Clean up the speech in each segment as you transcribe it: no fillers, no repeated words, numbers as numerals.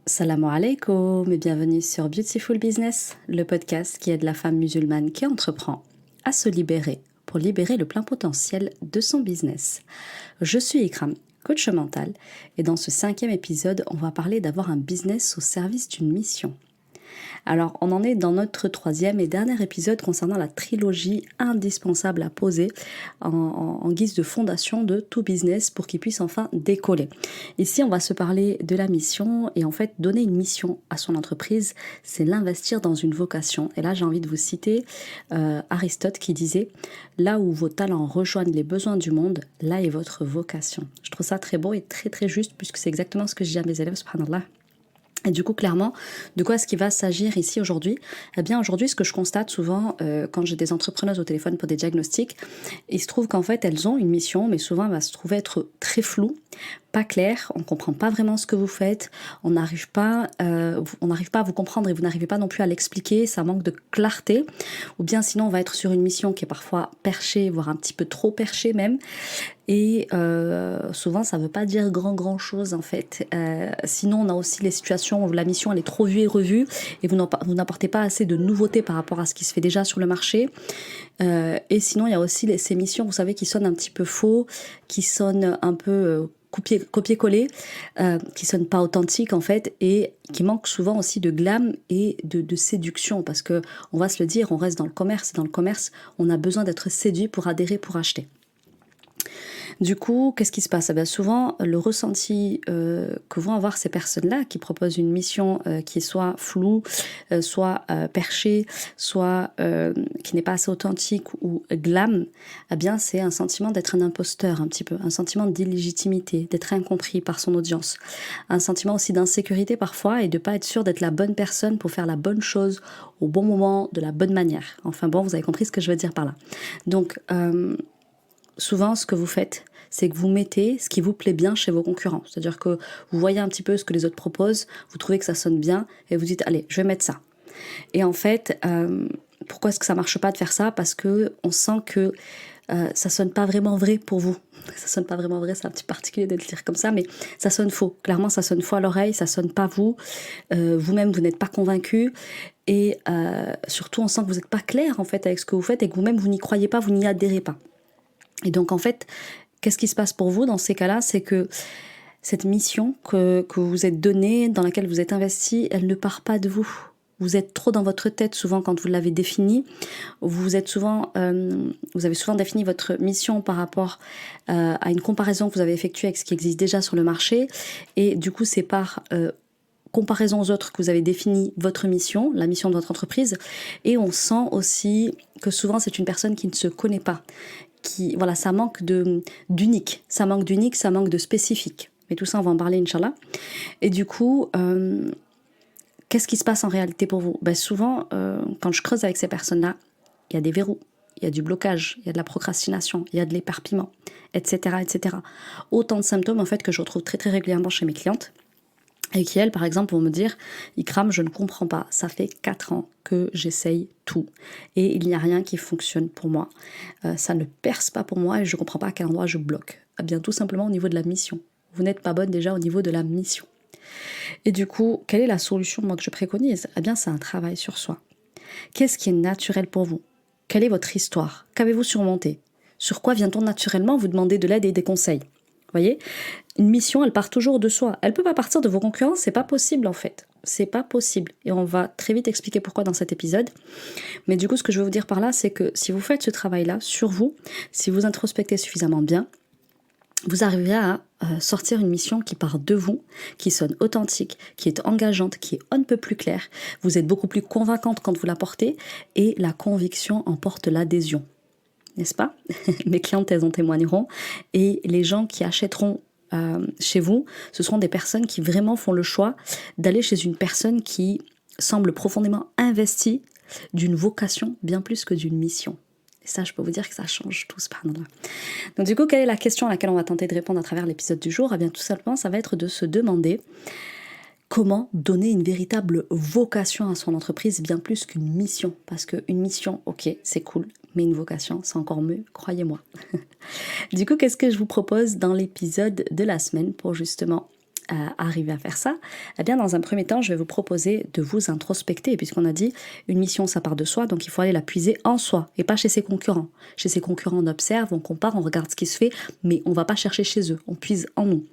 Salam alaikum et bienvenue sur Beautiful Business, le podcast qui aide la femme musulmane qui entreprend à se libérer pour libérer le plein potentiel de son business. Je suis Ikram, coach mental, et dans ce 5e épisode, on va parler d'avoir un business au service d'une mission. Alors, on en est dans notre 3e et dernier épisode concernant la trilogie indispensable à poser en guise de fondation de tout business pour qu'il puisse enfin décoller. Ici, on va se parler de la mission et en fait, donner une mission à son entreprise, c'est l'investir dans une vocation. Et là, j'ai envie de vous citer Aristote qui disait « Là où vos talents rejoignent les besoins du monde, là est votre vocation ». Je trouve ça très beau et très très juste puisque c'est exactement ce que je dis à mes élèves, subhanallah. Et du coup, clairement, de quoi est-ce qu'il va s'agir ici aujourd'hui? Eh bien, aujourd'hui, ce que je constate souvent quand j'ai des entrepreneuses au téléphone pour des diagnostics, il se trouve qu'en fait, elles ont une mission, mais souvent, elle va se trouver être très floue, pas claire, on ne comprend pas vraiment ce que vous faites, on n'arrive pas à vous comprendre et vous n'arrivez pas non plus à l'expliquer, ça manque de clarté, ou bien sinon, on va être sur une mission qui est parfois perchée, voire un petit peu trop perchée même, et souvent ça ne veut pas dire grand chose en fait. Sinon on a aussi les situations où la mission elle est trop vue et revue et vous n'apportez pas assez de nouveautés par rapport à ce qui se fait déjà sur le marché. Et sinon il y a aussi ces missions, vous savez, qui sonnent un petit peu faux, qui sonnent un peu copier-coller, qui sonnent pas authentiques en fait et qui manquent souvent aussi de glam et de séduction parce que on va se le dire, on reste dans le commerce et dans le commerce on a besoin d'être séduit pour adhérer, pour acheter. Du coup, qu'est-ce qui se passe? Souvent, le ressenti que vont avoir ces personnes-là qui proposent une mission qui est soit floue, soit perchée, soit qui n'est pas assez authentique ou glam, c'est un sentiment d'être un imposteur un petit peu, un sentiment d'illégitimité, d'être incompris par son audience, un sentiment aussi d'insécurité parfois et de pas être sûr d'être la bonne personne pour faire la bonne chose au bon moment, de la bonne manière. Enfin bon, vous avez compris ce que je veux dire par là. Donc, souvent, ce que vous faites, c'est que vous mettez ce qui vous plaît bien chez vos concurrents. C'est-à-dire que vous voyez un petit peu ce que les autres proposent, vous trouvez que ça sonne bien et vous dites « Allez, je vais mettre ça ». Et en fait, pourquoi est-ce que ça marche pas de faire ça? Parce que on sent que ça sonne pas vraiment vrai pour vous. Ça sonne pas vraiment vrai, c'est un petit particulier de le dire comme ça, mais ça sonne faux. Clairement, ça sonne faux à l'oreille, ça sonne pas vous. Vous-même, vous n'êtes pas convaincu. Et surtout, on sent que vous n'êtes pas clair en fait avec ce que vous faites et que vous-même, vous n'y croyez pas, vous n'y adhérez pas. Et donc en fait, qu'est-ce qui se passe pour vous dans ces cas-là? C'est que cette mission que vous vous êtes donnée, dans laquelle vous êtes investi, elle ne part pas de vous. Vous êtes trop dans votre tête souvent quand vous l'avez définie. Vous avez souvent défini votre mission par rapport à une comparaison que vous avez effectuée avec ce qui existe déjà sur le marché. Et du coup, c'est par comparaison aux autres que vous avez défini votre mission, la mission de votre entreprise. Et on sent aussi que souvent, c'est une personne qui ne se connaît pas. Ça manque d'unique, ça manque de spécifique. Mais tout ça, on va en parler, Inch'Allah. Et du coup, qu'est-ce qui se passe en réalité pour vous? Souvent, quand je creuse avec ces personnes-là, il y a des verrous, il y a du blocage, il y a de la procrastination, il y a de l'éparpillement, etc., etc. Autant de symptômes, en fait, que je retrouve très, très régulièrement chez mes clientes. Et qui, elles, par exemple, vont me dire « Ikram, je ne comprends pas, ça fait 4 ans que j'essaye tout. Et il n'y a rien qui fonctionne pour moi. Ça ne perce pas pour moi et je ne comprends pas à quel endroit je bloque. » Tout simplement au niveau de la mission. Vous n'êtes pas bonne déjà au niveau de la mission. Et du coup, quelle est la solution moi, que je préconise? C'est un travail sur soi. Qu'est-ce qui est naturel pour vous? Quelle est votre histoire? Qu'avez-vous surmonté? Sur quoi vient-on naturellement vous demander de l'aide et des conseils? Vous voyez, une mission, elle part toujours de soi. Elle peut pas partir de vos concurrents, c'est pas possible en fait. C'est pas possible. Et on va très vite expliquer pourquoi dans cet épisode. Mais du coup, ce que je veux vous dire par là, c'est que si vous faites ce travail-là sur vous, si vous introspectez suffisamment bien, vous arriverez à sortir une mission qui part de vous, qui sonne authentique, qui est engageante, qui est on ne peut plus claire. Vous êtes beaucoup plus convaincante quand vous la portez et la conviction emporte l'adhésion. N'est-ce pas? Mes clientes, elles en témoigneront. Et les gens qui achèteront chez vous, ce seront des personnes qui vraiment font le choix d'aller chez une personne qui semble profondément investie d'une vocation bien plus que d'une mission. Et ça, je peux vous dire que ça change tout, subhanallah. Donc du coup, quelle est la question à laquelle on va tenter de répondre à travers l'épisode du jour? Tout simplement, ça va être de se demander comment donner une véritable vocation à son entreprise bien plus qu'une mission. Parce qu'une mission, ok, c'est cool, mais une vocation, c'est encore mieux, croyez-moi. Du coup, qu'est-ce que je vous propose dans l'épisode de la semaine pour justement arriver à faire ça, eh bien dans un premier temps, je vais vous proposer de vous introspecter, puisqu'on a dit une mission ça part de soi, donc il faut aller la puiser en soi et pas chez ses concurrents. Chez ses concurrents, on observe, on compare, on regarde ce qui se fait, mais on va pas chercher chez eux, on puise en nous.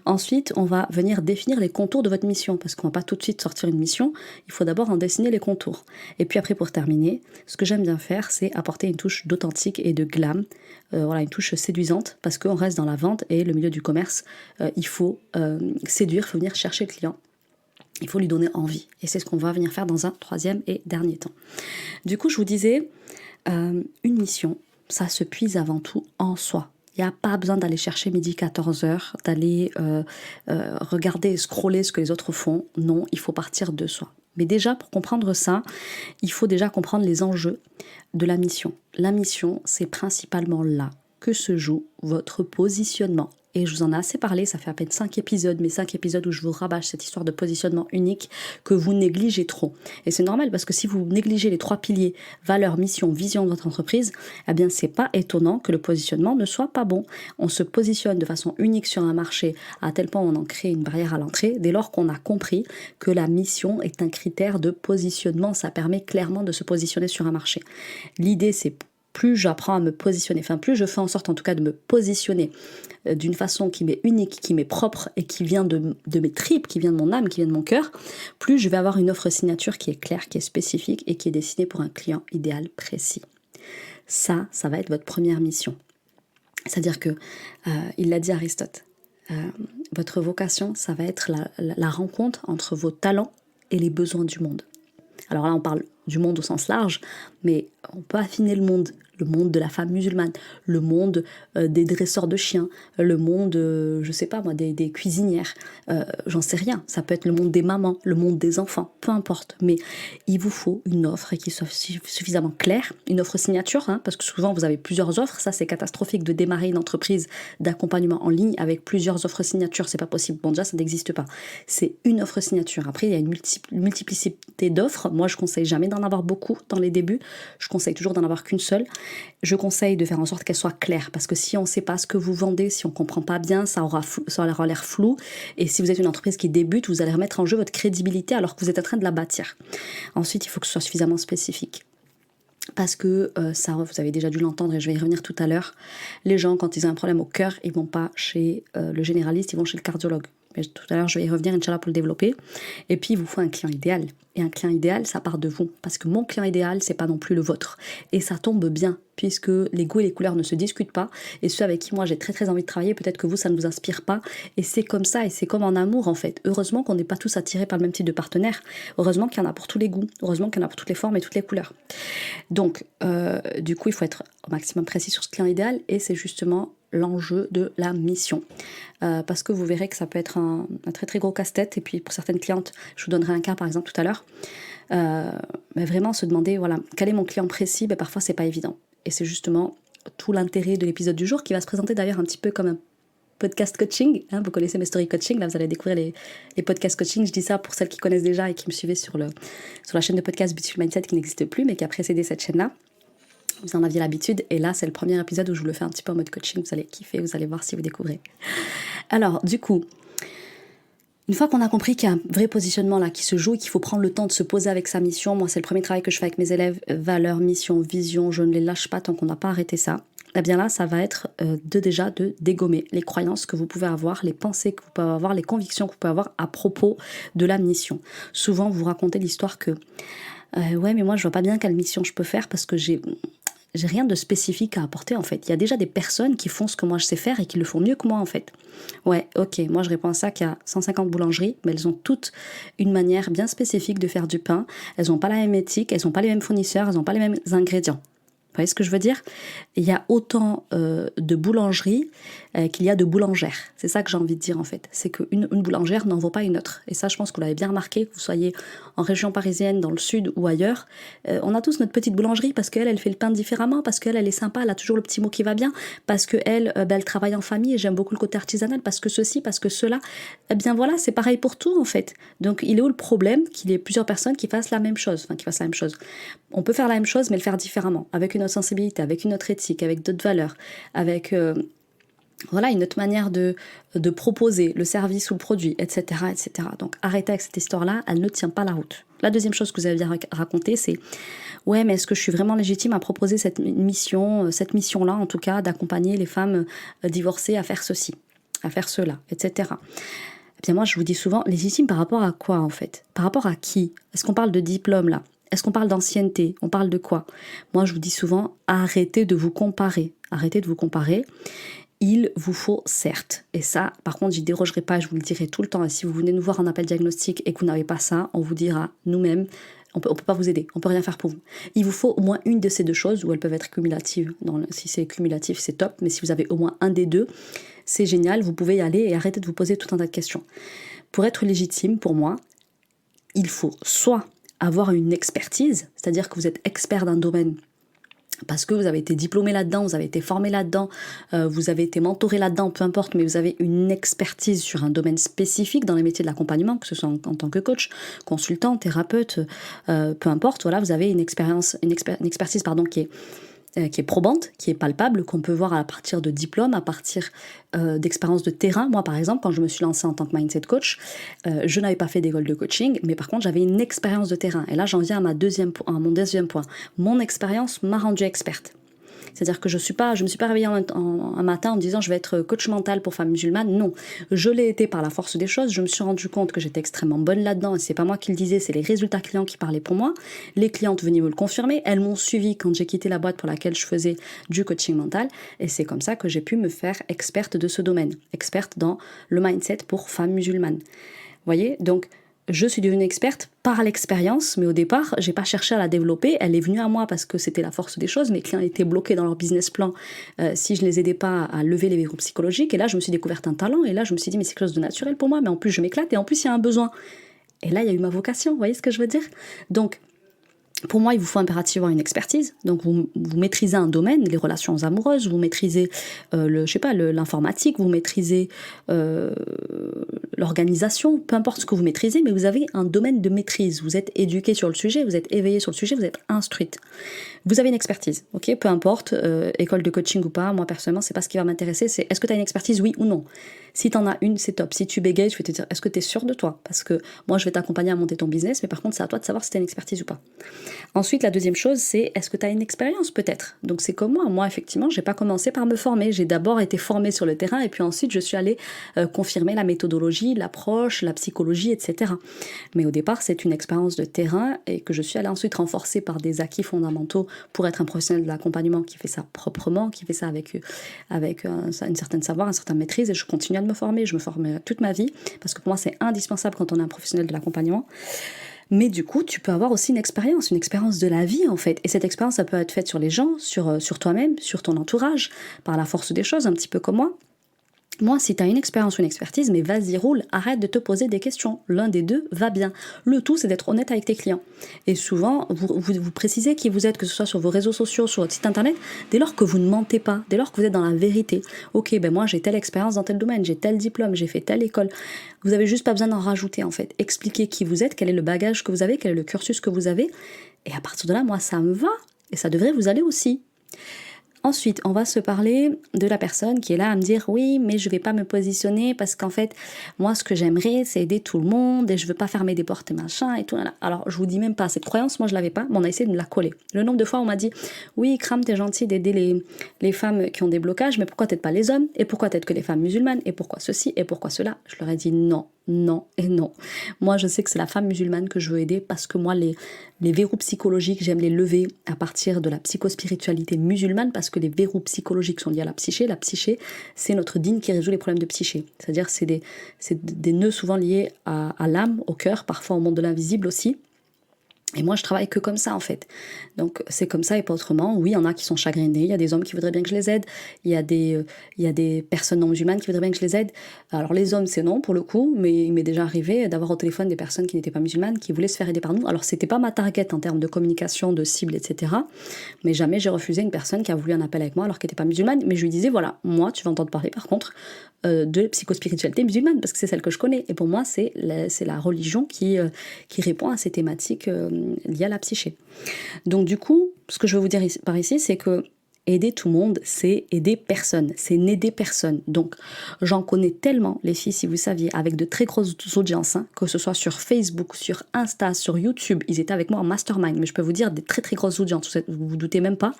Ensuite, on va venir définir les contours de votre mission, parce qu'on va pas tout de suite sortir une mission, il faut d'abord en dessiner les contours. Et puis après, pour terminer, ce que j'aime bien faire, c'est apporter une touche d'authentique et de glam, voilà, une touche séduisante, parce qu'on reste dans la vente et le milieu du commerce, il faut séduire, il faut venir chercher le client. Il faut lui donner envie. Et c'est ce qu'on va venir faire dans un troisième et dernier temps. Du coup, je vous disais, une mission, ça se puise avant tout en soi. Il n'y a pas besoin d'aller chercher midi 14h, d'aller regarder et scroller ce que les autres font. Non, il faut partir de soi. Mais déjà, pour comprendre ça, il faut déjà comprendre les enjeux de la mission. La mission, c'est principalement là que se joue votre positionnement. Et je vous en ai assez parlé, ça fait à peine 5 épisodes, mais 5 épisodes où je vous rabâche cette histoire de positionnement unique que vous négligez trop. Et c'est normal parce que si vous négligez les 3 piliers, valeur, mission, vision de votre entreprise, eh bien c'est pas étonnant que le positionnement ne soit pas bon. On se positionne de façon unique sur un marché à tel point on en crée une barrière à l'entrée dès lors qu'on a compris que la mission est un critère de positionnement. Ça permet clairement de se positionner sur un marché. L'idée c'est plus j'apprends à me positionner, enfin plus je fais en sorte en tout cas de me positionner d'une façon qui m'est unique, qui m'est propre et qui vient de mes tripes, qui vient de mon âme, qui vient de mon cœur, plus je vais avoir une offre signature qui est claire, qui est spécifique et qui est destinée pour un client idéal précis. Ça va être votre première mission. C'est-à-dire que, il l'a dit Aristote, votre vocation, ça va être la rencontre entre vos talents et les besoins du monde. Alors là, on parle du monde au sens large, mais on peut affiner le monde de la femme musulmane, le monde des dresseurs de chiens, le monde, je sais pas moi, des cuisinières, j'en sais rien. Ça peut être le monde des mamans, le monde des enfants, peu importe. Mais il vous faut une offre qui soit suffisamment claire, une offre signature, parce que souvent vous avez plusieurs offres. Ça, c'est catastrophique de démarrer une entreprise d'accompagnement en ligne avec plusieurs offres signatures. C'est pas possible. Bon, déjà, ça n'existe pas. C'est une offre signature. Après, il y a une multiplicité d'offres. Moi, je conseille jamais d'en avoir beaucoup dans les débuts. Je conseille toujours d'en avoir qu'une seule. Je conseille de faire en sorte qu'elle soit claire, parce que si on ne sait pas ce que vous vendez, si on ne comprend pas bien, ça aura l'air flou. Et si vous êtes une entreprise qui débute, vous allez remettre en jeu votre crédibilité alors que vous êtes en train de la bâtir. Ensuite, il faut que ce soit suffisamment spécifique. Parce que ça, vous avez déjà dû l'entendre et je vais y revenir tout à l'heure, les gens, quand ils ont un problème au cœur, ils ne vont pas chez le généraliste, ils vont chez le cardiologue. Mais tout à l'heure, je vais y revenir, Inch'Allah, pour le développer. Et puis, il vous faut un client idéal. Et un client idéal, ça part de vous. Parce que mon client idéal, c'est pas non plus le vôtre. Et ça tombe bien, puisque les goûts et les couleurs ne se discutent pas. Et ceux avec qui moi, j'ai très très envie de travailler, peut-être que vous, ça ne vous inspire pas. Et c'est comme ça, et c'est comme en amour, en fait. Heureusement qu'on n'est pas tous attirés par le même type de partenaire. Heureusement qu'il y en a pour tous les goûts. Heureusement qu'il y en a pour toutes les formes et toutes les couleurs. Donc, du coup, il faut être au maximum précis sur ce client idéal. Et c'est justement l'enjeu de la mission. Parce que vous verrez que ça peut être un très très gros casse-tête. Et puis pour certaines clientes, je vous donnerai un cas par exemple tout à l'heure, mais vraiment se demander, voilà, quel est mon client précis, parfois c'est pas évident. Et c'est justement tout l'intérêt de l'épisode du jour qui va se présenter d'ailleurs un petit peu comme un podcast coaching. Vous connaissez mes story coaching, là vous allez découvrir les podcasts coaching. Je dis ça pour celles qui connaissent déjà et qui me suivaient sur la chaîne de podcast Beautiful Mindset qui n'existe plus mais qui a précédé cette chaîne-là. Vous en aviez l'habitude et là c'est le premier épisode où je vous le fais un petit peu en mode coaching, vous allez kiffer, vous allez voir si vous découvrez. Alors du coup, une fois qu'on a compris qu'il y a un vrai positionnement là qui se joue et qu'il faut prendre le temps de se poser avec sa mission, moi c'est le premier travail que je fais avec mes élèves, valeur, mission, vision, je ne les lâche pas tant qu'on n'a pas arrêté ça. Eh bien là, ça va être de dégommer les croyances que vous pouvez avoir, les pensées que vous pouvez avoir, les convictions que vous pouvez avoir à propos de la mission. Souvent, vous racontez l'histoire que ouais, mais moi je vois pas bien quelle mission je peux faire parce que j'ai rien de spécifique à apporter en fait. Il y a déjà des personnes qui font ce que moi je sais faire et qui le font mieux que moi en fait. Ouais, ok, moi je réponds à ça qu'il y a 150 boulangeries, mais elles ont toutes une manière bien spécifique de faire du pain. Elles n'ont pas la même éthique, elles n'ont pas les mêmes fournisseurs, elles n'ont pas les mêmes ingrédients. Vous voyez ce que je veux dire ? Il y a autant de boulangeries qu'il y a de boulangères. C'est ça que j'ai envie de dire en fait. C'est qu'une boulangère n'en vaut pas une autre. Et ça, je pense que vous l'avez bien remarqué, que vous soyez en région parisienne, dans le sud ou ailleurs. On a tous notre petite boulangerie parce qu'elle, elle fait le pain différemment, parce qu'elle, elle est sympa, elle a toujours le petit mot qui va bien, parce qu'elle, elle travaille en famille et j'aime beaucoup le côté artisanal, parce que ceci, parce que cela. Eh bien voilà, c'est pareil pour tout en fait. Donc il est où le problème qu'il y ait plusieurs personnes qui fassent la même chose, On peut faire la même chose mais le faire différemment, avec une autre sensibilité, avec une autre éthique, avec d'autres valeurs, avec Voilà une autre manière de proposer le service ou le produit, etc., etc. Donc arrêtez avec cette histoire-là, elle ne tient pas la route. La deuxième chose que vous avez raconter, c'est ouais, mais est-ce que je suis vraiment légitime à proposer cette mission-là, en tout cas, d'accompagner les femmes divorcées à faire ceci, à faire cela, etc. Eh bien moi, je vous dis souvent, légitime par rapport à quoi en fait? Par rapport à qui? Est-ce qu'on parle de diplôme là? Est-ce qu'on parle d'ancienneté? On parle de quoi? Moi, je vous dis souvent, arrêtez de vous comparer. Arrêtez de vous comparer. Il vous faut certes, et ça par contre j'y dérogerai pas, je vous le dirai tout le temps, et si vous venez nous voir en appel diagnostic et que vous n'avez pas ça, on vous dira nous-mêmes, on peut pas vous aider, on peut rien faire pour vous. Il vous faut au moins une de ces deux choses, ou elles peuvent être cumulatives, si c'est cumulatif c'est top, mais si vous avez au moins un des deux, c'est génial, vous pouvez y aller et arrêter de vous poser tout un tas de questions. Pour être légitime, pour moi, il faut soit avoir une expertise, c'est-à-dire que vous êtes expert d'un domaine, parce que vous avez été diplômé là-dedans, vous avez été formé là-dedans, vous avez été mentoré là-dedans, peu importe, mais vous avez une expertise sur un domaine spécifique dans les métiers de l'accompagnement, que ce soit en tant que coach, consultant, thérapeute, peu importe, voilà, vous avez une expertise qui est probante, qui est palpable, qu'on peut voir à partir de diplômes, à partir d'expériences de terrain. Moi, par exemple, quand je me suis lancée en tant que mindset coach, je n'avais pas fait d'école de coaching, mais par contre, j'avais une expérience de terrain. Et là, j'en viens à mon deuxième point. Mon expérience m'a rendue experte. C'est-à-dire que je me suis pas réveillée un matin en me disant je vais être coach mental pour femmes musulmanes. Non, je l'ai été par la force des choses. Je me suis rendu compte que j'étais extrêmement bonne là-dedans et c'est pas moi qui le disais, c'est les résultats clients qui parlaient pour moi. Les clientes venaient me le confirmer. Elles m'ont suivi quand j'ai quitté la boîte pour laquelle je faisais du coaching mental et c'est comme ça que j'ai pu me faire experte de ce domaine, experte dans le mindset pour femmes musulmanes. Vous voyez, donc je suis devenue experte par l'expérience, mais au départ, j'ai pas cherché à la développer. Elle est venue à moi parce que c'était la force des choses. Mes clients étaient bloqués dans leur business plan si je les aidais pas à lever les verrous psychologiques. Et là, je me suis découverte un talent. Et là, je me suis dit, mais c'est quelque chose de naturel pour moi. Mais en plus, je m'éclate. Et en plus, il y a un besoin. Et là, il y a eu ma vocation. Vous voyez ce que je veux dire? Donc, pour moi, il vous faut impérativement une expertise. Donc, vous maîtrisez un domaine, les relations amoureuses, vous maîtrisez l'informatique, vous maîtrisez l'organisation, peu importe ce que vous maîtrisez, mais vous avez un domaine de maîtrise. Vous êtes éduqué sur le sujet, vous êtes éveillé sur le sujet, vous êtes instruite. Vous avez une expertise, ok? Peu importe, école de coaching ou pas, moi personnellement, c'est pas ce qui va m'intéresser, c'est est-ce que tu as une expertise, oui ou non? Si tu en as une, c'est top. Si tu bégayes, je vais te dire, est-ce que tu es sûr de toi? Parce que moi, je vais t'accompagner à monter ton business, mais par contre, c'est à toi de savoir si tu as une expertise ou pas. Ensuite, la deuxième chose, c'est est-ce que tu as une expérience peut-être? Donc c'est comme moi. Moi, effectivement, j'ai pas commencé par me former. J'ai d'abord été formée sur le terrain et puis ensuite, je suis allée confirmer la méthodologie, l'approche, la psychologie, etc. Mais au départ, c'est une expérience de terrain et que je suis allée ensuite renforcer par des acquis fondamentaux pour être un professionnel de l'accompagnement qui fait ça proprement, qui fait ça avec une certaine savoir, une certaine maîtrise et je continue à me former. Je me formerai toute ma vie parce que pour moi, c'est indispensable quand on est un professionnel de l'accompagnement. Mais du coup, tu peux avoir aussi une expérience de la vie en fait. Et cette expérience, ça peut être faite sur les gens, sur toi-même, sur ton entourage, par la force des choses, un petit peu comme moi. Moi, si tu as une expérience ou une expertise, mais vas-y, roule, arrête de te poser des questions. L'un des deux va bien. Le tout, c'est d'être honnête avec tes clients. Et souvent, vous précisez qui vous êtes, que ce soit sur vos réseaux sociaux, sur votre site internet, dès lors que vous ne mentez pas, dès lors que vous êtes dans la vérité. Ok, ben moi, j'ai telle expérience dans tel domaine, j'ai tel diplôme, j'ai fait telle école. Vous avez juste pas besoin d'en rajouter, en fait. Expliquez qui vous êtes, quel est le bagage que vous avez, quel est le cursus que vous avez. Et à partir de là, moi, ça me va. Et ça devrait vous aller aussi. Ensuite, on va se parler de la personne qui est là à me dire oui, mais je vais pas me positionner parce qu'en fait, moi, ce que j'aimerais, c'est aider tout le monde et je veux pas fermer des portes et machin et tout. Alors, je vous dis même pas, cette croyance, moi, je l'avais pas, mais on a essayé de me la coller. Le nombre de fois, on m'a dit oui, Ikram, t'es gentil d'aider les femmes qui ont des blocages, mais pourquoi t'aides pas les hommes? Et pourquoi t'aides que les femmes musulmanes? Et pourquoi ceci? Et pourquoi cela? Je leur ai dit non. Non et non. Moi, je sais que c'est la femme musulmane que je veux aider parce que moi, les verrous psychologiques, j'aime les lever à partir de la psychospiritualité musulmane parce que les verrous psychologiques sont liés à la psyché. La psyché, c'est notre dîne qui résout les problèmes de psyché. C'est-à-dire, c'est des nœuds souvent liés à l'âme, au cœur, parfois au monde de l'invisible aussi. Et moi, je travaille que comme ça, en fait. Donc, c'est comme ça et pas autrement. Oui, il y en a qui sont chagrinés. Il y a des hommes qui voudraient bien que je les aide. Il y a des personnes non musulmanes qui voudraient bien que je les aide. Alors, les hommes, c'est non, pour le coup. Mais il m'est déjà arrivé d'avoir au téléphone des personnes qui n'étaient pas musulmanes, qui voulaient se faire aider par nous. Alors, c'était pas ma target en termes de communication, de cible, etc. Mais jamais j'ai refusé une personne qui a voulu un appel avec moi alors qu'elle n'était pas musulmane. Mais je lui disais, voilà, moi, tu vas entendre parler, par contre, de psychospiritualité musulmane, parce que c'est celle que je connais. Et pour moi, c'est la religion qui répond à ces thématiques liées à la psyché. Donc du coup, ce que je veux vous dire par ici, c'est que Aider tout le monde, c'est aider personne, c'est n'aider personne. Donc, j'en connais tellement, les filles, si vous saviez, avec de très grosses audiences, hein, que ce soit sur Facebook, sur Insta, sur YouTube, ils étaient avec moi en mastermind, mais je peux vous dire des très très grosses audiences, vous vous doutez même pas,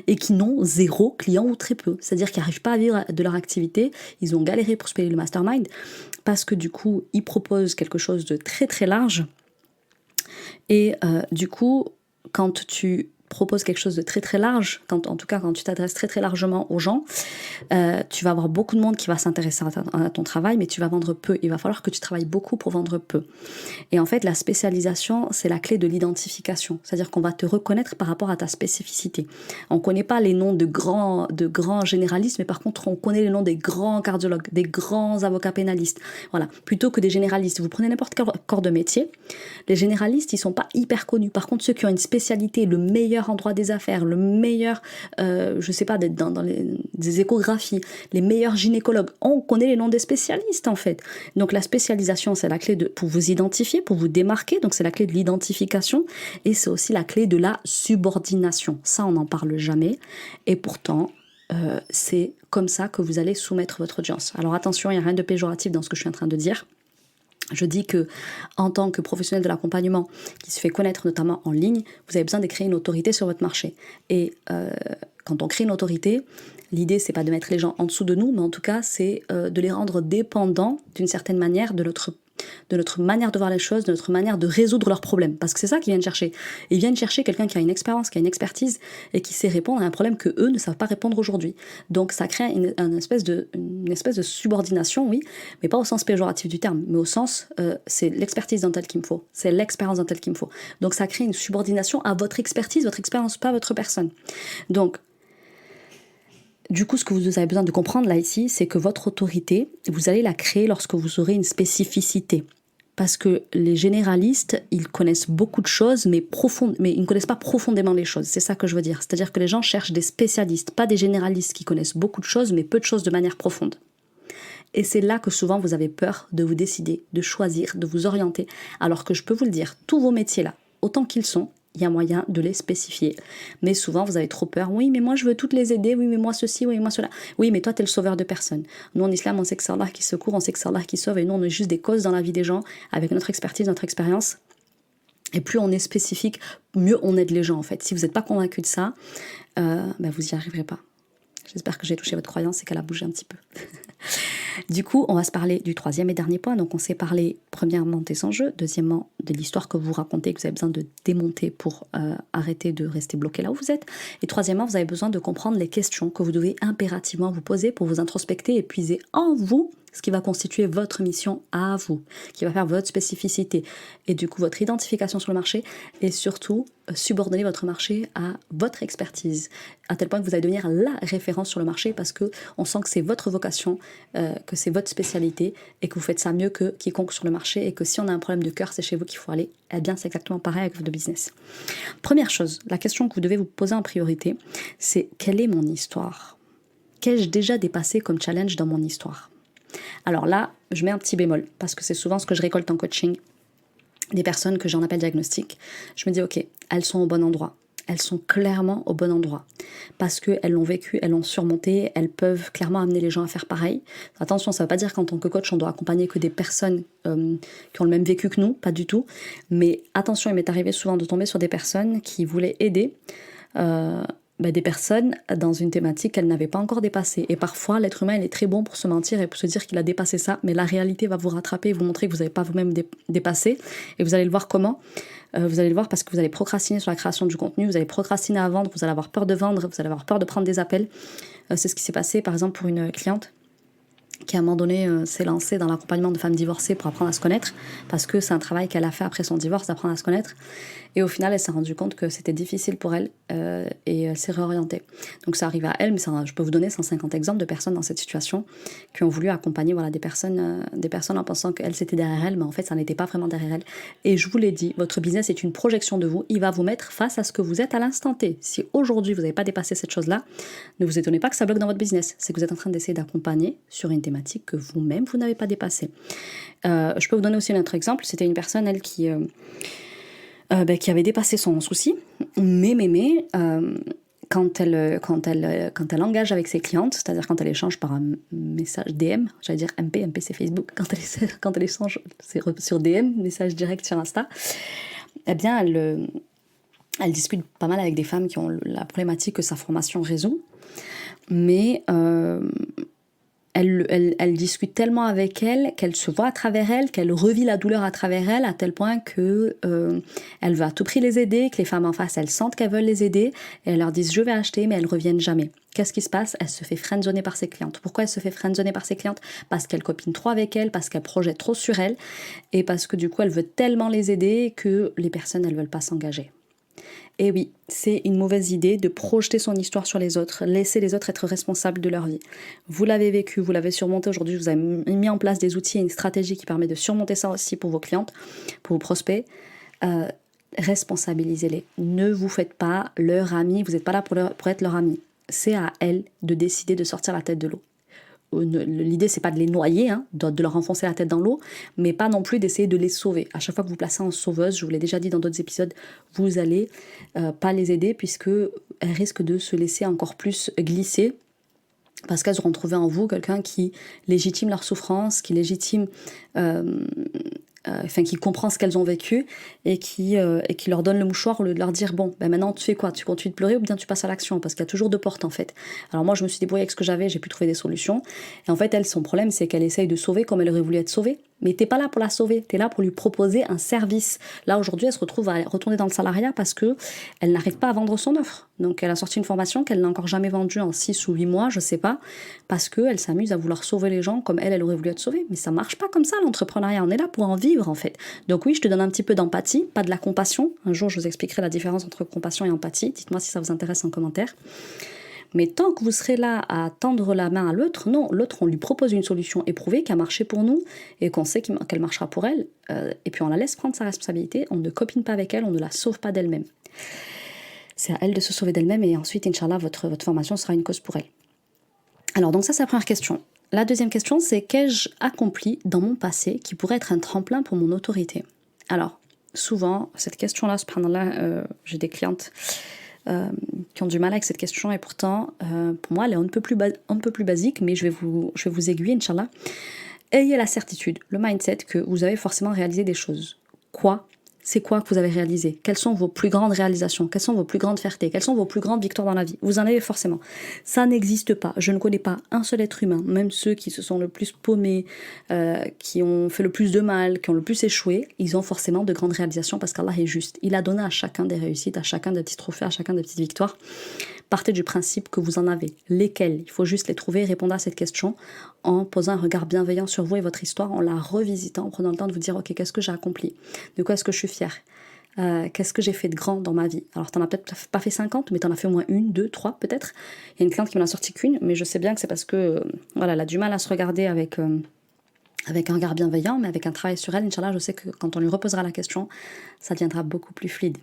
et qui n'ont 0 client ou très peu. C'est-à-dire qu'ils n'arrivent pas à vivre de leur activité, ils ont galéré pour se payer le mastermind, parce que du coup, ils proposent quelque chose de très très large, et du coup, quand tu proposes quelque chose de très très large, en tout cas quand tu t'adresses très très largement aux gens, tu vas avoir beaucoup de monde qui va s'intéresser à ton travail, mais tu vas vendre peu. Il va falloir que tu travailles beaucoup pour vendre peu. Et en fait, la spécialisation, c'est la clé de l'identification. C'est-à-dire qu'on va te reconnaître par rapport à ta spécificité. On ne connaît pas les noms de grands généralistes, mais par contre, on connaît les noms des grands cardiologues, des grands avocats pénalistes. Voilà. Plutôt que des généralistes. Vous prenez n'importe quel corps de métier, les généralistes, ils sont pas hyper connus. Par contre, ceux qui ont une spécialité, le meilleur endroit des affaires, le meilleur, je sais pas, dans des échographies, les meilleurs gynécologues, on connaît les noms des spécialistes en fait. Donc la spécialisation, c'est la clé pour vous identifier, pour vous démarquer, donc c'est la clé de l'identification et c'est aussi la clé de la subordination. Ça, on n'en parle jamais et pourtant, c'est comme ça que vous allez soumettre votre audience. Alors attention, il n'y a rien de péjoratif dans ce que je suis en train de dire. Je dis que, en tant que professionnel de l'accompagnement qui se fait connaître notamment en ligne, vous avez besoin de créer une autorité sur votre marché. Et quand on crée une autorité, l'idée c'est pas de mettre les gens en dessous de nous, mais en tout cas c'est de les rendre dépendants d'une certaine manière de notre manière de voir les choses, de notre manière de résoudre leurs problèmes. Parce que c'est ça qu'ils viennent chercher. Ils viennent chercher quelqu'un qui a une expérience, qui a une expertise et qui sait répondre à un problème que eux ne savent pas répondre aujourd'hui. Donc ça crée une espèce de subordination, oui, mais pas au sens péjoratif du terme, mais au sens c'est l'expertise d'un tel qu'il me faut, c'est l'expérience d'un tel qu'il me faut. Donc ça crée une subordination à votre expertise, votre expérience, pas votre personne. Donc du coup, ce que vous avez besoin de comprendre là ici, c'est que votre autorité, vous allez la créer lorsque vous aurez une spécificité. Parce que les généralistes, ils connaissent beaucoup de choses, mais ils ne connaissent pas profondément les choses. C'est ça que je veux dire. C'est-à-dire que les gens cherchent des spécialistes, pas des généralistes qui connaissent beaucoup de choses, mais peu de choses de manière profonde. Et c'est là que souvent vous avez peur de vous décider, de choisir, de vous orienter. Alors que je peux vous le dire, tous vos métiers là, autant qu'ils sont, il y a moyen de les spécifier. Mais souvent, vous avez trop peur. Oui, mais moi, je veux toutes les aider. Oui, mais moi, ceci. Oui, moi, cela. Oui, mais toi, tu es le sauveur de personne. Nous, en islam, on sait que c'est Allah qui secourt, on sait que c'est Allah qui sauve. Et nous, on est juste des causes dans la vie des gens, avec notre expertise, notre expérience. Et plus on est spécifique, mieux on aide les gens, en fait. Si vous n'êtes pas convaincu de ça, vous n'y arriverez pas. J'espère que j'ai touché votre croyance et qu'elle a bougé un petit peu. Du coup, on va se parler du troisième et dernier point. Donc, on s'est parlé premièrement des enjeux, deuxièmement de l'histoire que vous racontez, que vous avez besoin de démonter pour arrêter de rester bloqué là où vous êtes. Et troisièmement, vous avez besoin de comprendre les questions que vous devez impérativement vous poser pour vous introspecter et puiser en vous ce qui va constituer votre mission à vous, qui va faire votre spécificité et du coup votre identification sur le marché et surtout subordonner votre marché à votre expertise, à tel point que vous allez devenir la référence sur le marché parce que on sent que c'est votre vocation, que c'est votre spécialité et que vous faites ça mieux que quiconque sur le marché et que si on a un problème de cœur, c'est chez vous qu'il faut aller. Eh bien, c'est exactement pareil avec votre business. Première chose, la question que vous devez vous poser en priorité, c'est quelle est mon histoire ? Qu'ai-je déjà dépassé comme challenge dans mon histoire ? Alors là, je mets un petit bémol, parce que c'est souvent ce que je récolte en coaching, des personnes que j'en appelle diagnostic. Je me dis, ok, elles sont au bon endroit. Elles sont clairement au bon endroit. Parce qu'elles l'ont vécu, elles l'ont surmonté, elles peuvent clairement amener les gens à faire pareil. Attention, ça ne veut pas dire qu'en tant que coach, on doit accompagner que des personnes qui ont le même vécu que nous, pas du tout. Mais attention, il m'est arrivé souvent de tomber sur des personnes qui voulaient aider des personnes dans une thématique qu'elles n'avaient pas encore dépassée. Et parfois, l'être humain, il est très bon pour se mentir et pour se dire qu'il a dépassé ça, mais la réalité va vous rattraper et vous montrer que vous n'avez pas vous-même dépassé. Et vous allez le voir comment ? Vous allez le voir parce que vous allez procrastiner sur la création du contenu, vous allez procrastiner à vendre, vous allez avoir peur de vendre, vous allez avoir peur de prendre des appels. C'est ce qui s'est passé, par exemple, pour une cliente qui à un moment donné s'est lancée dans l'accompagnement de femmes divorcées pour apprendre à se connaître, parce que c'est un travail qu'elle a fait après son divorce, d'apprendre à se connaître. Et au final, elle s'est rendue compte que c'était difficile pour elle et elle s'est réorientée. Donc ça arrive à elle, mais je peux vous donner 150 exemples de personnes dans cette situation qui ont voulu accompagner des personnes en pensant qu'elle c'était derrière elle, mais en fait ça n'était pas vraiment derrière elle. Et je vous l'ai dit, votre business est une projection de vous, il va vous mettre face à ce que vous êtes à l'instant T. Si aujourd'hui vous n'avez pas dépassé cette chose-là, ne vous étonnez pas que ça bloque dans votre business, c'est que vous êtes en train d'essayer d'accompagner sur une thématique que vous-même vous n'avez pas dépassée. Je peux vous donner aussi un autre exemple, c'était une personne, elle, qui avait dépassé son souci, mais quand elle engage avec ses clientes, c'est-à-dire quand elle échange par un message DM, j'allais dire MP c'est Facebook, quand elle échange sur DM, message direct sur Insta, eh bien elle discute pas mal avec des femmes qui ont la problématique que sa formation résout, mais elle discute tellement avec elle, qu'elle se voit à travers elle, qu'elle revit la douleur à travers elle, à tel point que elle veut à tout prix les aider, que les femmes en face, elles sentent qu'elles veulent les aider, et elles leur disent je vais acheter, mais elles reviennent jamais. Qu'est-ce qui se passe? Elle se fait friendzoner par ses clientes. Pourquoi elle se fait friendzoner par ses clientes? Parce qu'elle copine trop avec elle, parce qu'elle projette trop sur elle, et parce que du coup elle veut tellement les aider que les personnes, elles veulent pas s'engager. Et oui, c'est une mauvaise idée de projeter son histoire sur les autres, laisser les autres être responsables de leur vie. Vous l'avez vécu, vous l'avez surmonté aujourd'hui, vous avez mis en place des outils et une stratégie qui permet de surmonter ça aussi pour vos clientes, pour vos prospects. Responsabilisez-les. Ne vous faites pas leur ami, vous n'êtes pas là pour être leur ami. C'est à elles de décider de sortir la tête de l'eau. L'idée, c'est pas de les noyer, de leur enfoncer la tête dans l'eau, mais pas non plus d'essayer de les sauver. À chaque fois que vous placez en sauveuse, je vous l'ai déjà dit dans d'autres épisodes, vous allez pas les aider puisque elles risquent de se laisser encore plus glisser parce qu'elles auront trouvé en vous quelqu'un qui légitime leur souffrance, qui légitime qui comprend ce qu'elles ont vécu et qui leur donne le mouchoir au lieu de leur dire bon, maintenant tu fais quoi? Tu continues de pleurer ou bien tu passes à l'action? Parce qu'il y a toujours deux portes en fait. Alors moi je me suis débrouillée avec ce que j'avais, j'ai pu trouver des solutions. Et en fait elle, son problème c'est qu'elle essaye de sauver comme elle aurait voulu être sauvée. Mais t'es pas là pour la sauver, t'es là pour lui proposer un service. Là aujourd'hui elle se retrouve à retourner dans le salariat parce que elle n'arrive pas à vendre son offre. Donc elle a sorti une formation qu'elle n'a encore jamais vendue en 6 ou 8 mois, je sais pas, parce qu'elle s'amuse à vouloir sauver les gens comme elle aurait voulu être sauvée. Mais ça marche pas comme ça l'entrepreneuriat, on est là pour en vivre en fait. Donc oui, je te donne un petit peu d'empathie, pas de la compassion. Un jour je vous expliquerai la différence entre compassion et empathie, dites-moi si ça vous intéresse en commentaire. Mais tant que vous serez là à tendre la main à l'autre, non, l'autre on lui propose une solution éprouvée qui a marché pour nous et qu'on sait qu'elle marchera pour elle, et puis on la laisse prendre sa responsabilité, on ne copine pas avec elle, on ne la sauve pas d'elle-même. C'est à elle de se sauver d'elle-même et ensuite, Inch'Allah, votre formation sera une cause pour elle. Alors donc ça c'est la première question. La deuxième question c'est qu'ai-je accompli dans mon passé qui pourrait être un tremplin pour mon autorité? Alors souvent cette question-là, subhanallah, j'ai des clientes qui ont du mal avec cette question et pourtant pour moi elle est un peu plus basique, mais je vais vous aiguiller Inch'Allah. Ayez la certitude, le mindset que vous avez forcément réalisé des choses. C'est quoi que vous avez réalisé? Quelles sont vos plus grandes réalisations? Quelles sont vos plus grandes fiertés? Quelles sont vos plus grandes victoires dans la vie? Vous en avez forcément. Ça n'existe pas. Je ne connais pas un seul être humain, même ceux qui se sont le plus paumés, qui ont fait le plus de mal, qui ont le plus échoué, ils ont forcément de grandes réalisations parce qu'Allah est juste. Il a donné à chacun des réussites, à chacun des petits trophées, à chacun des petites victoires. Partez du principe que vous en avez. Lesquels? Il faut juste les trouver et répondre à cette question en posant un regard bienveillant sur vous et votre histoire, en la revisitant, en prenant le temps de vous dire ok, qu'est-ce que j'ai accompli? De quoi est-ce que je suis fière? Qu'est-ce que j'ai fait de grand dans ma vie? Alors t'en as peut-être pas fait 50, mais t'en as fait au moins 1, 2, 3 peut-être. Il y a une cliente qui m'en a sorti qu'une, mais je sais bien que c'est parce que voilà, elle a du mal à se regarder avec un regard bienveillant, mais avec un travail sur elle, Inch'Allah, je sais que quand on lui reposera la question, ça deviendra beaucoup plus fluide.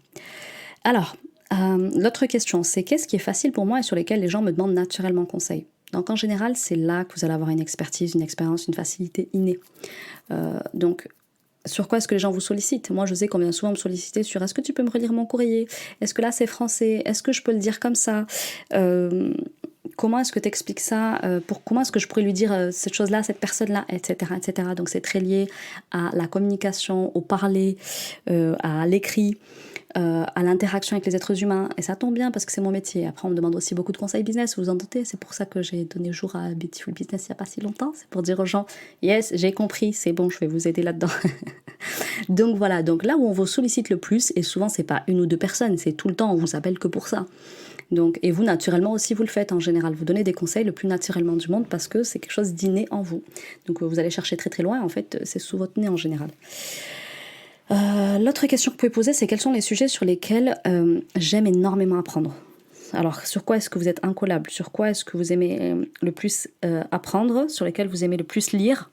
Alors, l'autre question, c'est qu'est-ce qui est facile pour moi et sur lesquels les gens me demandent naturellement conseil? Donc en général, c'est là que vous allez avoir une expertise, une expérience, une facilité innée. Donc, sur quoi est-ce que les gens vous sollicitent? Moi, je sais qu'on vient souvent me solliciter sur est-ce que tu peux me relire mon courrier? Est-ce que là, c'est français? Est-ce que je peux le dire comme ça? Comment est-ce que tu expliques ça? Comment est-ce que je pourrais lui dire cette chose-là, cette personne-là, etc., etc. Donc, c'est très lié à la communication, au parler, à l'écrit, à l'interaction avec les êtres humains. Et ça tombe bien parce que c'est mon métier. Après, on me demande aussi beaucoup de conseils business, vous vous en doutez. C'est pour ça que j'ai donné jour à Beautiful Business il n'y a pas si longtemps. C'est pour dire aux gens, yes, j'ai compris, c'est bon, je vais vous aider là-dedans. Donc voilà, donc là où on vous sollicite le plus, et souvent c'est pas 1 ou 2 personnes, c'est tout le temps, on vous appelle que pour ça. Donc, et vous, naturellement aussi, vous le faites en général. Vous donnez des conseils le plus naturellement du monde parce que c'est quelque chose d'inné en vous. Donc vous allez chercher très très loin, en fait, c'est sous votre nez en général. L'autre question que vous pouvez poser, c'est quels sont les sujets sur lesquels j'aime énormément apprendre. Alors, sur quoi est-ce que vous êtes incollable? Sur quoi est-ce que vous aimez le plus apprendre? Sur lesquels vous aimez le plus lire?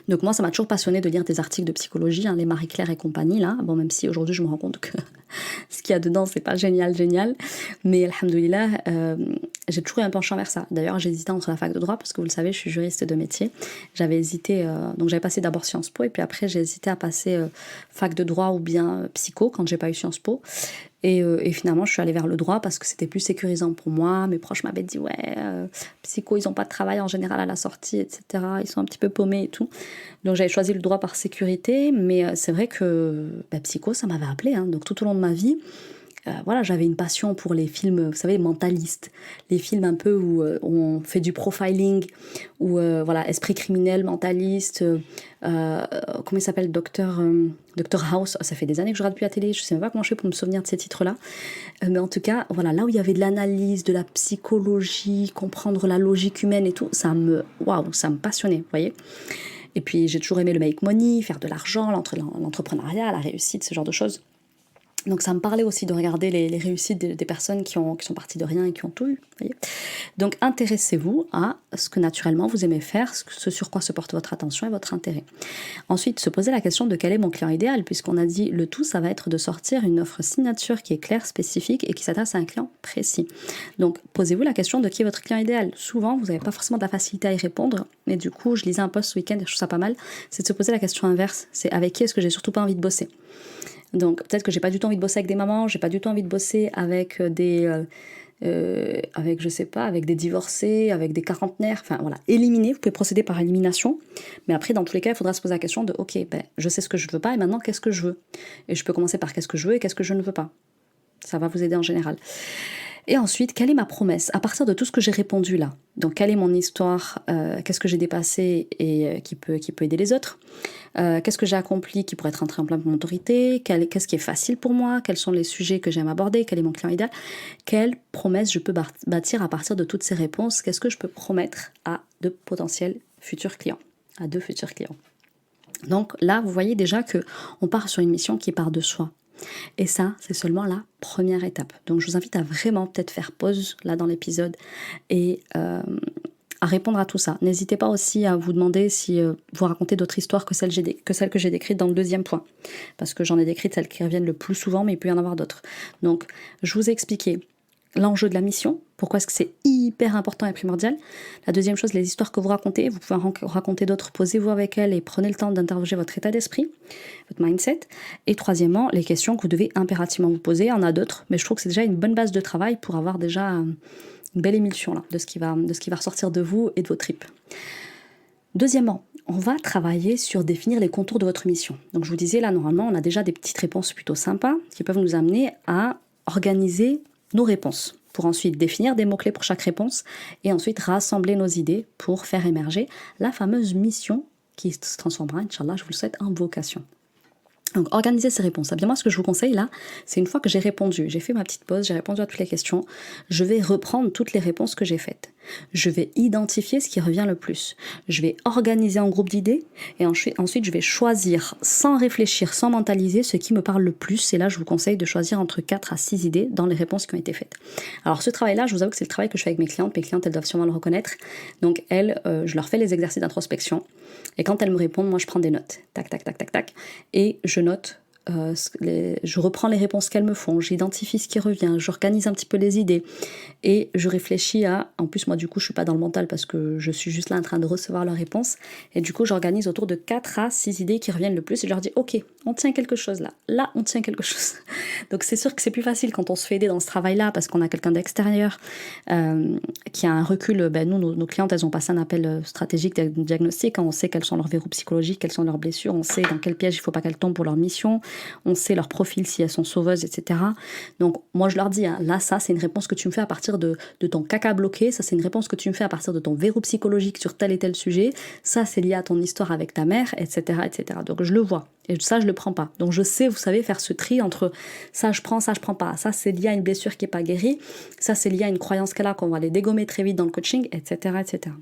Donc moi, ça m'a toujours passionné de lire des articles de psychologie, les Marie-Claire et compagnie, là. Bon, même si aujourd'hui, je me rends compte que ce qu'il y a dedans, c'est pas génial, mais alhamdoulilah, j'ai toujours eu un penchant vers ça. D'ailleurs, j'ai hésité entre la fac de droit, parce que vous le savez, je suis juriste de métier. J'avais hésité, donc j'avais passé d'abord Sciences Po, et puis après j'ai hésité à passer fac de droit ou bien psycho, quand j'ai pas eu Sciences Po. Et finalement, je suis allée vers le droit parce que c'était plus sécurisant pour moi. Mes proches m'avaient dit, ouais, psycho, ils n'ont pas de travail en général à la sortie, etc. Ils sont un petit peu paumés et tout. Donc j'avais choisi le droit par sécurité, mais c'est vrai que psycho, ça m'avait appelé. Hein. Donc tout au long de ma vie, voilà, j'avais une passion pour les films, vous savez, mentalistes, les films un peu où on fait du profiling, où voilà, esprit criminel, mentaliste, comment il s'appelle, Docteur House. Ça fait des années que je regarde plus la télé, je sais même pas comment je fais pour me souvenir de ces titres-là, mais en tout cas, voilà, là où il y avait de l'analyse, de la psychologie, comprendre la logique humaine et tout, ça me passionnait, vous voyez. Et puis j'ai toujours aimé le make money, faire de l'argent, l'entrepreneuriat, la réussite, ce genre de choses. Donc ça me parlait aussi de regarder les réussites des personnes qui sont parties de rien et qui ont tout eu. Voyez. Donc intéressez-vous à ce que naturellement vous aimez faire, ce sur quoi se porte votre attention et votre intérêt. Ensuite, se poser la question de quel est mon client idéal, puisqu'on a dit le tout, ça va être de sortir une offre signature qui est claire, spécifique et qui s'adresse à un client précis. Donc posez-vous la question de qui est votre client idéal. Souvent, vous n'avez pas forcément de la facilité à y répondre, mais du coup, je lisais un post ce week-end et je trouve ça pas mal, c'est de se poser la question inverse, c'est avec qui est-ce que j'ai surtout pas envie de bosser. Donc peut-être que j'ai pas du tout envie de bosser avec des mamans, j'ai pas du tout envie de bosser avec avec des divorcés, avec des quarantenaires, enfin voilà, éliminer, vous pouvez procéder par élimination, mais après dans tous les cas il faudra se poser la question de ok, je sais ce que je veux pas et maintenant qu'est-ce que je veux, et je peux commencer par qu'est-ce que je veux et qu'est-ce que je ne veux pas, ça va vous aider en général. Et ensuite, quelle est ma promesse à partir de tout ce que j'ai répondu là? Donc, quelle est mon histoire? Qu'est-ce que j'ai dépassé et qui peut aider les autres? Qu'est-ce que j'ai accompli qui pourrait être un tremplin pour mon autorité? Qu'est-ce qui est facile pour moi? Quels sont les sujets que j'aime aborder? Quel est mon client idéal? Quelle promesse je peux bâtir à partir de toutes ces réponses? Qu'est-ce que je peux promettre à de potentiels futurs clients? À de futurs clients. Donc là, vous voyez déjà qu'on part sur une mission qui part de soi. Et ça, c'est seulement la première étape. Donc je vous invite à vraiment peut-être faire pause là dans l'épisode et à répondre à tout ça. N'hésitez pas aussi à vous demander si vous racontez d'autres histoires que celles que j'ai décrites dans le deuxième point. Parce que j'en ai décrites celles qui reviennent le plus souvent, mais il peut y en avoir d'autres. Donc je vous ai expliqué l'enjeu de la mission, pourquoi est-ce que c'est hyper important et primordial. La deuxième chose, les histoires que vous racontez, vous pouvez en raconter d'autres, posez-vous avec elles et prenez le temps d'interroger votre état d'esprit, votre mindset. Et troisièmement, les questions que vous devez impérativement vous poser, il y en a d'autres, mais je trouve que c'est déjà une bonne base de travail pour avoir déjà une belle émulsion là, de ce qui va ressortir de vous et de vos tripes. Deuxièmement, on va travailler sur définir les contours de votre mission. Donc je vous disais là, normalement, on a déjà des petites réponses plutôt sympas qui peuvent nous amener à organiser nos réponses, pour ensuite définir des mots-clés pour chaque réponse et ensuite rassembler nos idées pour faire émerger la fameuse mission qui se transformera, Inch'Allah, je vous le souhaite, en vocation. Donc, organiser ces réponses. Eh bien, moi, ce que je vous conseille là, c'est une fois que j'ai répondu, j'ai fait ma petite pause, j'ai répondu à toutes les questions, je vais reprendre toutes les réponses que j'ai faites. Je vais identifier ce qui revient le plus. Je vais organiser en groupe d'idées et ensuite, je vais choisir sans réfléchir, sans mentaliser ce qui me parle le plus. Et là, je vous conseille de choisir entre 4 à 6 idées dans les réponses qui ont été faites. Alors, ce travail-là, je vous avoue que c'est le travail que je fais avec mes clientes. Mes clientes, elles doivent sûrement le reconnaître. Donc, elles, je leur fais les exercices d'introspection. Et quand elles me répondent, moi, je prends des notes. Tac, tac, tac, tac, tac. Et je note, je reprends les réponses qu'elles me font, j'identifie ce qui revient, j'organise un petit peu les idées et je réfléchis en plus moi du coup je suis pas dans le mental parce que je suis juste là en train de recevoir leurs réponses et du coup j'organise autour de 4 à 6 idées qui reviennent le plus et je leur dis ok, on tient quelque chose là on tient quelque chose. Donc c'est sûr que c'est plus facile quand on se fait aider dans ce travail là parce qu'on a quelqu'un d'extérieur qui a un recul. Nous, nos clientes elles ont passé un appel stratégique diagnostic, on sait quels sont leurs verrous psychologiques, quelles sont leurs blessures, on sait dans quel piège il faut pas qu'elles tombent pour leur mission, on sait leur profil si elles sont sauveuses, etc. Donc moi je leur dis, là ça c'est une réponse que tu me fais à partir de ton caca bloqué, ça c'est une réponse que tu me fais à partir de ton verrou psychologique sur tel et tel sujet, ça c'est lié à ton histoire avec ta mère, etc. etc. Donc je le vois, et ça je le prends pas. Donc je sais, vous savez, faire ce tri entre ça je prends pas, ça c'est lié à une blessure qui est pas guérie, ça c'est lié à une croyance qu'elle a qu'on va les dégommer très vite dans le coaching, etc. etc.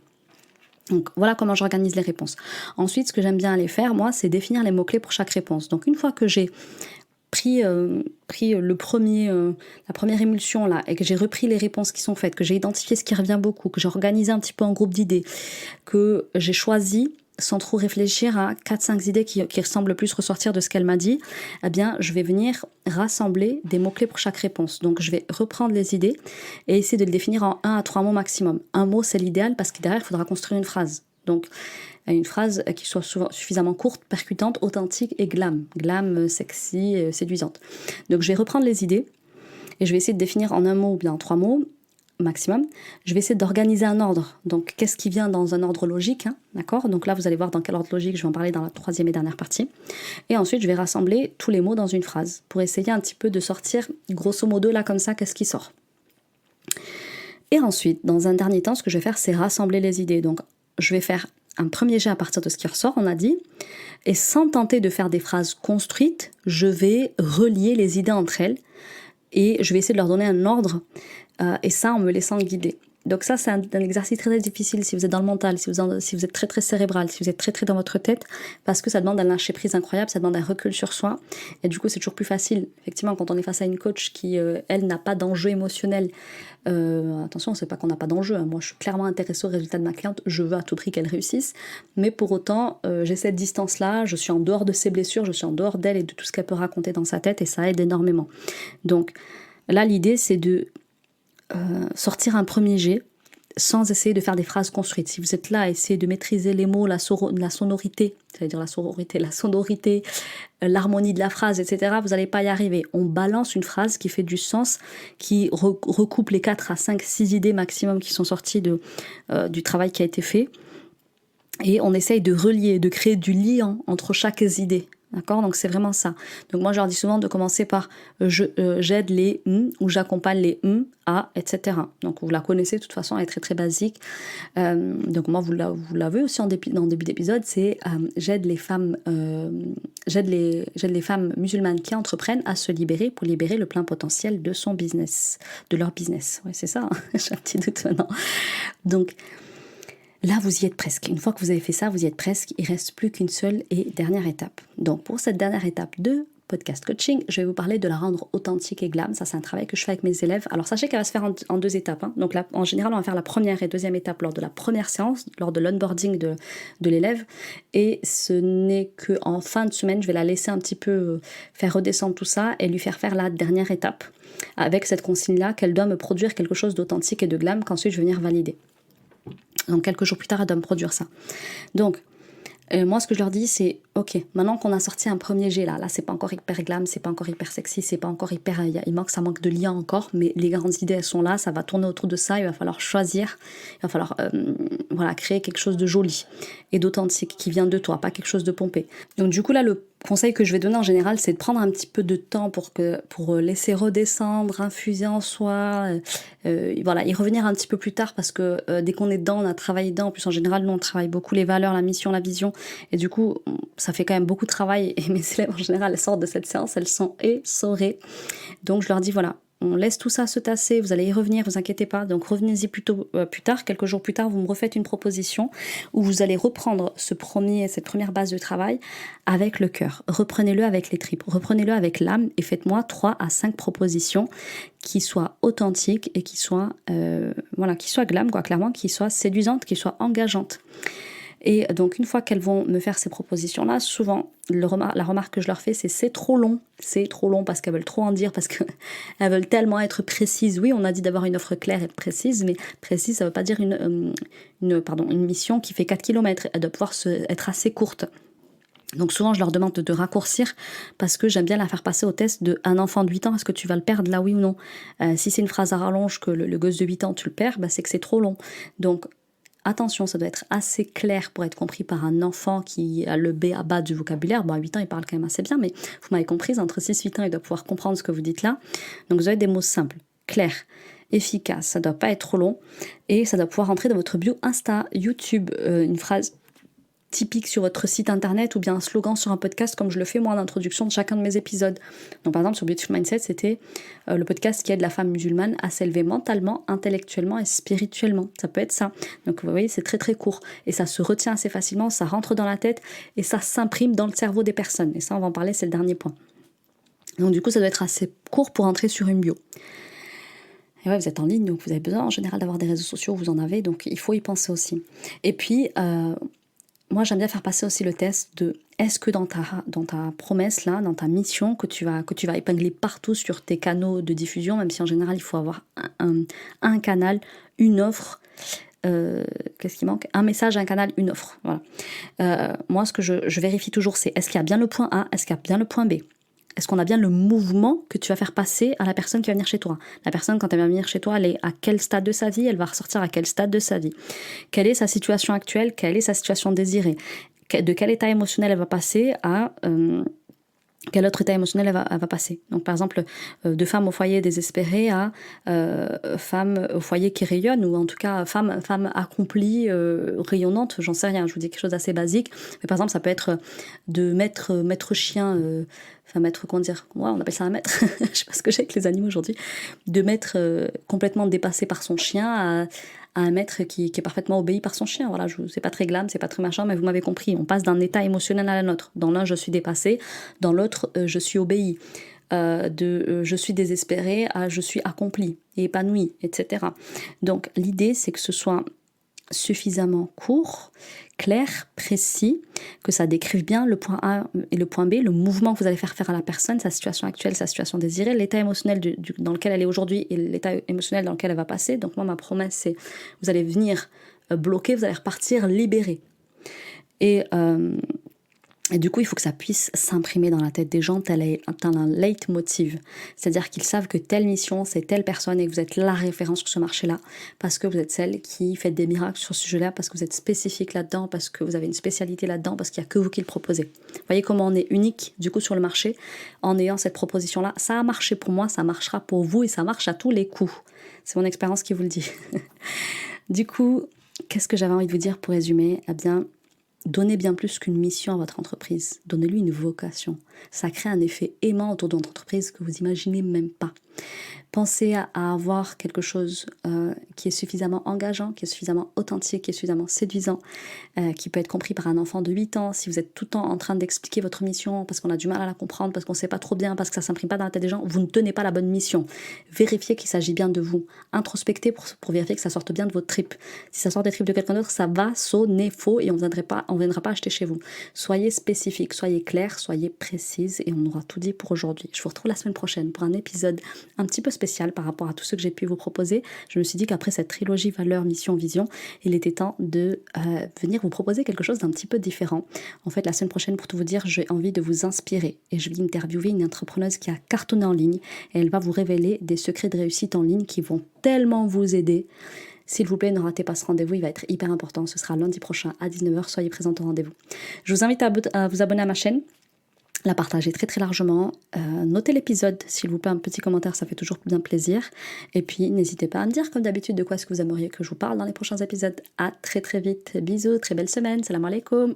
Donc voilà comment j'organise les réponses. Ensuite, ce que j'aime bien aller faire, moi, c'est définir les mots-clés pour chaque réponse. Donc une fois que j'ai pris la première émulsion là et que j'ai repris les réponses qui sont faites, que j'ai identifié ce qui revient beaucoup, que j'ai organisé un petit peu en groupe d'idées, que j'ai choisi sans trop réfléchir à 4-5 idées qui ressemblent plus ressortir de ce qu'elle m'a dit, eh bien, je vais venir rassembler des mots-clés pour chaque réponse. Donc, je vais reprendre les idées et essayer de les définir en 1 à 3 mots maximum. Un mot, c'est l'idéal parce que derrière, il faudra construire une phrase. Donc, une phrase qui soit suffisamment courte, percutante, authentique et glam. Glam, sexy, séduisante. Donc, je vais reprendre les idées et je vais essayer de définir en un mot ou bien en 3 mots maximum. Je vais essayer d'organiser un ordre. Donc, qu'est-ce qui vient dans un ordre logique, d'accord ? Donc là, vous allez voir dans quel ordre logique, je vais en parler dans la 3e et dernière partie. Et ensuite, je vais rassembler tous les mots dans une phrase pour essayer un petit peu de sortir, grosso modo, là, comme ça, qu'est-ce qui sort. Et ensuite, dans un dernier temps, ce que je vais faire, c'est rassembler les idées. Donc, je vais faire un premier jet à partir de ce qui ressort, on a dit, et sans tenter de faire des phrases construites, je vais relier les idées entre elles et je vais essayer de leur donner un ordre, et ça en me laissant guider. Donc ça, c'est un exercice très, très difficile si vous êtes dans le mental, si vous êtes très très cérébral, si vous êtes très très dans votre tête, parce que ça demande un lâcher prise incroyable, ça demande un recul sur soi, et du coup c'est toujours plus facile. Effectivement, quand on est face à une coach qui, elle, n'a pas d'enjeu émotionnel, attention, c'est pas qu'on n'a pas d'enjeu, moi je suis clairement intéressée au résultat de ma cliente, je veux à tout prix qu'elle réussisse, mais pour autant, j'ai cette distance-là, je suis en dehors de ses blessures, je suis en dehors d'elle et de tout ce qu'elle peut raconter dans sa tête, et ça aide énormément. Donc là, l'idée c'est de sortir un premier jet sans essayer de faire des phrases construites. Si vous êtes là à essayer de maîtriser les mots, la sonorité, c'est-à-dire la sonorité, l'harmonie de la phrase, etc., vous n'allez pas y arriver. On balance une phrase qui fait du sens, qui recoupe les 4 à 5, 6 idées maximum qui sont sorties du travail qui a été fait. Et on essaye de relier, de créer du lien entre chaque idée. D'accord ? Donc c'est vraiment ça. Donc moi je leur dis souvent de commencer par j'aide les ou j'accompagne les à, etc. Donc vous la connaissez de toute façon, elle est très très basique. Donc moi vous l'avez aussi en début d'épisode, c'est j'aide les femmes musulmanes qui entreprennent à se libérer pour libérer le plein potentiel de leur business. Ouais, c'est ça, j'ai un petit doute maintenant. Donc là, vous y êtes presque. Une fois que vous avez fait ça, vous y êtes presque. Il ne reste plus qu'une seule et dernière étape. Donc, pour cette dernière étape de podcast coaching, je vais vous parler de la rendre authentique et glam. Ça, c'est un travail que je fais avec mes élèves. Alors, sachez qu'elle va se faire en 2 étapes. Donc, là, en général, on va faire la première et deuxième étape lors de la première séance, lors de l'onboarding de l'élève. Et ce n'est qu'en fin de semaine, je vais la laisser un petit peu faire redescendre tout ça et lui faire la dernière étape avec cette consigne-là qu'elle doit me produire quelque chose d'authentique et de glam qu'ensuite je vais venir valider. Donc quelques jours plus tard, elle doit me produire ça. Donc, moi, ce que je leur dis, c'est ok, maintenant qu'on a sorti un premier jet là, c'est pas encore hyper glam, c'est pas encore hyper sexy, c'est pas encore hyper, ça manque de lien encore, mais les grandes idées elles sont là, ça va tourner autour de ça, il va falloir choisir, il va falloir créer quelque chose de joli et d'authentique qui vient de toi, pas quelque chose de pompé. Donc du coup là, le conseil que je vais donner en général, c'est de prendre un petit peu de temps pour laisser redescendre, infuser en soi, y revenir un petit peu plus tard parce que dès qu'on est dedans, on a travaillé dedans. En plus en général, nous on travaille beaucoup les valeurs, la mission, la vision, et du coup ça fait quand même beaucoup de travail. Et mes élèves en général, elles sortent de cette séance, elles sont essorées. Donc je leur dis voilà, on laisse tout ça se tasser, vous allez y revenir, vous inquiétez pas. Donc revenez-y plus tard, quelques jours plus tard, vous me refaites une proposition où vous allez reprendre cette première base de travail avec le cœur. Reprenez-le avec les tripes, reprenez-le avec l'âme et faites-moi 3 à 5 propositions qui soient authentiques et qui soient glam, clairement, qui soient séduisantes, qui soient engageantes. Et donc, une fois qu'elles vont me faire ces propositions-là, souvent, la remarque que je leur fais, c'est trop long parce qu'elles veulent trop en dire, parce qu'elles veulent tellement être précises. Oui, on a dit d'avoir une offre claire et précise, mais précise, ça ne veut pas dire une mission qui fait 4 km. Elle doit pouvoir être assez courte. Donc souvent, je leur demande de raccourcir parce que j'aime bien la faire passer au test de un enfant de 8 ans, est-ce que tu vas le perdre là, oui ou non ? Si c'est une phrase à rallonge que le gosse de 8 ans, tu le perds, c'est que c'est trop long. Donc, attention, ça doit être assez clair pour être compris par un enfant qui a le B à bas du vocabulaire. Bon, à 8 ans, il parle quand même assez bien, mais vous m'avez comprise, entre 6 et 8 ans, il doit pouvoir comprendre ce que vous dites là. Donc, vous avez des mots simples, clairs, efficaces, ça doit pas être trop long, et ça doit pouvoir rentrer dans votre bio Insta, YouTube, une phrase typique sur votre site internet ou bien un slogan sur un podcast comme je le fais moi en introduction de chacun de mes épisodes. Donc par exemple sur Beautiful Mindset, c'était le podcast qui aide la femme musulmane à s'élever mentalement, intellectuellement et spirituellement. Ça peut être ça. Donc vous voyez, c'est très très court et ça se retient assez facilement, ça rentre dans la tête et ça s'imprime dans le cerveau des personnes. Et ça on va en parler, c'est le dernier point. Donc du coup ça doit être assez court pour entrer sur une bio. Et ouais, vous êtes en ligne, donc vous avez besoin en général d'avoir des réseaux sociaux, vous en avez, donc il faut y penser aussi. Et puis moi j'aime bien faire passer aussi le test de est-ce que dans ta promesse là, dans ta mission que tu vas épingler partout sur tes canaux de diffusion, même si en général il faut avoir un canal, une offre, qu'est-ce qui manque? Un message, un canal, une offre. Voilà. Moi ce que je vérifie toujours c'est est-ce qu'il y a bien le point A, est-ce qu'il y a bien le point B? Est-ce qu'on a bien le mouvement que tu vas faire passer à la personne qui va venir chez toi? La personne, quand elle va venir chez toi, elle est à quel stade de sa vie? Elle va ressortir à quel stade de sa vie? Quelle est sa situation actuelle? Quelle est sa situation désirée? De quel état émotionnel elle va passer à... quel autre état émotionnel elle va passer. Donc par exemple, de femme au foyer désespérée à femme au foyer qui rayonne, ou en tout cas femme accomplie, rayonnante, j'en sais rien, je vous dis quelque chose d'assez basique. Mais par exemple, ça peut être de maître chien, maître, comment dire, ouais, on appelle ça un maître, je sais pas ce que j'ai avec les animaux aujourd'hui, de maître complètement dépassé par son chien à un maître qui est parfaitement obéi par son chien. Voilà, c'est pas très glam, c'est pas très machin, mais vous m'avez compris. On passe d'un état émotionnel à l'autre. Dans l'un, je suis dépassée, dans l'autre, je suis obéie. Je suis désespérée à je suis accomplie et épanouie, etc. Donc l'idée, c'est que ce soit suffisamment court, clair, précis, que ça décrive bien le point A et le point B, le mouvement que vous allez faire à la personne, sa situation actuelle, sa situation désirée, l'état émotionnel dans lequel elle est aujourd'hui et l'état émotionnel dans lequel elle va passer. Donc moi, ma promesse, c'est vous allez venir bloquer, vous allez repartir libéré. Et du coup, il faut que ça puisse s'imprimer dans la tête des gens tel un leitmotiv. C'est-à-dire qu'ils savent que telle mission, c'est telle personne et que vous êtes la référence sur ce marché-là parce que vous êtes celle qui fait des miracles sur ce sujet-là, parce que vous êtes spécifique là-dedans, parce que vous avez une spécialité là-dedans, parce qu'il n'y a que vous qui le proposez. Vous voyez comment on est unique du coup sur le marché en ayant cette proposition-là. Ça a marché pour moi, ça marchera pour vous et ça marche à tous les coups. C'est mon expérience qui vous le dit. Du coup, qu'est-ce que j'avais envie de vous dire pour résumer? Eh bien, donnez bien plus qu'une mission à votre entreprise. Donnez-lui une vocation. Ça crée un effet aimant autour de votre entreprise que vous imaginez même pas. Pensez à avoir quelque chose qui est suffisamment engageant, qui est suffisamment authentique, qui est suffisamment séduisant, qui peut être compris par un enfant de 8 ans. Si vous êtes tout le temps en train d'expliquer votre mission parce qu'on a du mal à la comprendre, parce qu'on ne sait pas trop bien, parce que ça ne s'imprime pas dans la tête des gens, vous ne tenez pas la bonne mission. Vérifiez qu'il s'agit bien de vous. Introspectez pour vérifier que ça sorte bien de votre trip. Si ça sort des tripes de quelqu'un d'autre, ça va sonner faux et on ne viendra pas acheter chez vous. Soyez spécifique, soyez clair, soyez précise et on aura tout dit pour aujourd'hui. Je vous retrouve la semaine prochaine pour un épisode un petit peu spécial par rapport à tout ce que j'ai pu vous proposer. Je me suis dit qu'après cette trilogie valeur, mission, vision, il était temps de venir vous proposer quelque chose d'un petit peu différent. En fait, la semaine prochaine, pour tout vous dire, j'ai envie de vous inspirer et je vais interviewer une entrepreneuse qui a cartonné en ligne et elle va vous révéler des secrets de réussite en ligne qui vont tellement vous aider. S'il vous plaît, ne ratez pas ce rendez-vous, il va être hyper important. Ce sera lundi prochain à 19h, soyez présents au rendez-vous. Je vous invite à vous abonner à ma chaîne, la partager très très largement, notez l'épisode s'il vous plaît, un petit commentaire, ça fait toujours bien plaisir, et puis n'hésitez pas à me dire comme d'habitude de quoi est-ce que vous aimeriez que je vous parle dans les prochains épisodes. À très très vite, bisous, très belle semaine, salam alaikum.